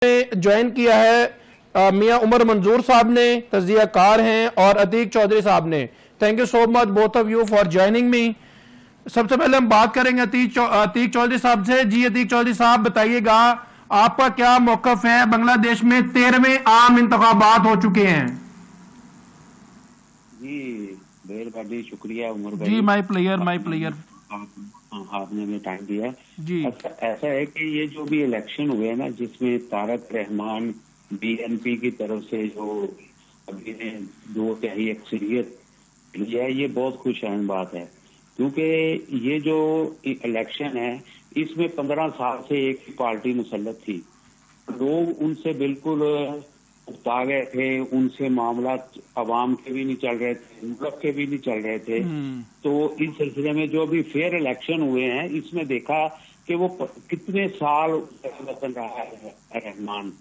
Join किया है मियां उमर मंजूर साहब ने, तजिया कार हैं, और अतीक चौधरी साहब ने। Thank you so much both of you for joining me. सबसे पहले हम बात करेंगे अतीक चौधरी साहब से। जी अतीक चौधरी साहब, बताइएगा आपका क्या मौकफ है? बांग्लादेश में 13वें आम इंतखाबात हो चुके हैं। जी मेहरबानी, शुक्रिया उमर भाई। जी माई प्लेयर आपने हमें टाइम दिया जी। ऐसा है कि ये जो भी इलेक्शन हुए हैं ना, जिसमें तारक रहमान बीएनपी की तरफ से जो अभी ने 2/3 अक्सरियत लिया है, ये बहुत खुशहाल बात है। क्योंकि ये जो इलेक्शन है, इसमें 15 साल से एक ही पार्टी मुसल्लत थी। लोग उनसे बिल्कुल उकता गए थे, उनसे मामला अवाम के भी नहीं चल रहे थे, मुल्क के भी नहीं चल रहे थे। तो इस सिलसिले में जो भी फेयर इलेक्शन हुए हैं, इसमें देखा कि वो कितने साल बदल रहा है रहमान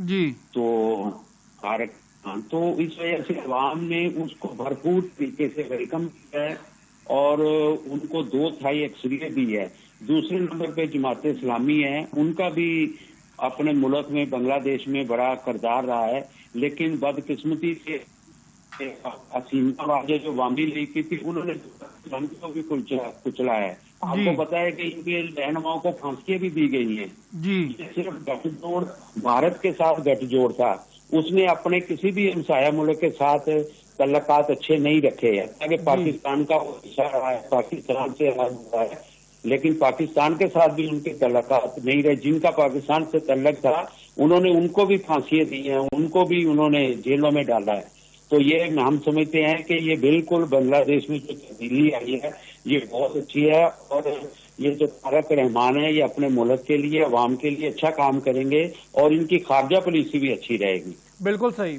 जी। तो तारक, तो इस वजह से अवाम ने उसको भरपूर तरीके से वेलकम किया है और उनको 2/3 अक्सरियत दी है। दूसरे नंबर पे जमात इस्लामी है, उनका भी अपने मुल्क में बांग्लादेश में बड़ा किरदार रहा है, लेकिन बदकिस्मती से हसीना वाजे जो वामी लीग की थी, उन्होंने को भी कुचला है। आपको पता है कि इनके रहनुमाओं को फांसियां भी दी गई हैं जी। सिर्फ गठजोड़ भारत के साथ गठजोड़ था, उसने अपने किसी भी हमसाया मुल्क के साथ तल्लकात अच्छे नहीं रखे हैं। ताकि पाकिस्तान का हिस्सा रहा है, पाकिस्तान से अलग हुआ है, लेकिन पाकिस्तान के साथ भी उनके तल्लकात नहीं रहे। जिनका पाकिस्तान से तल्लक था, उन्होंने उनको भी फांसियां दी हैं, उनको भी उन्होंने जेलों में डाला है। तो ये हम समझते हैं कि ये बिल्कुल बांग्लादेश में जो तब्दीली आई है, ये बहुत अच्छी है। और ये जो तारक रहमान है, ये अपने मुल्क के लिए, अवाम के लिए अच्छा काम करेंगे और इनकी खारजा पॉलिसी भी अच्छी रहेगी। बिल्कुल सही।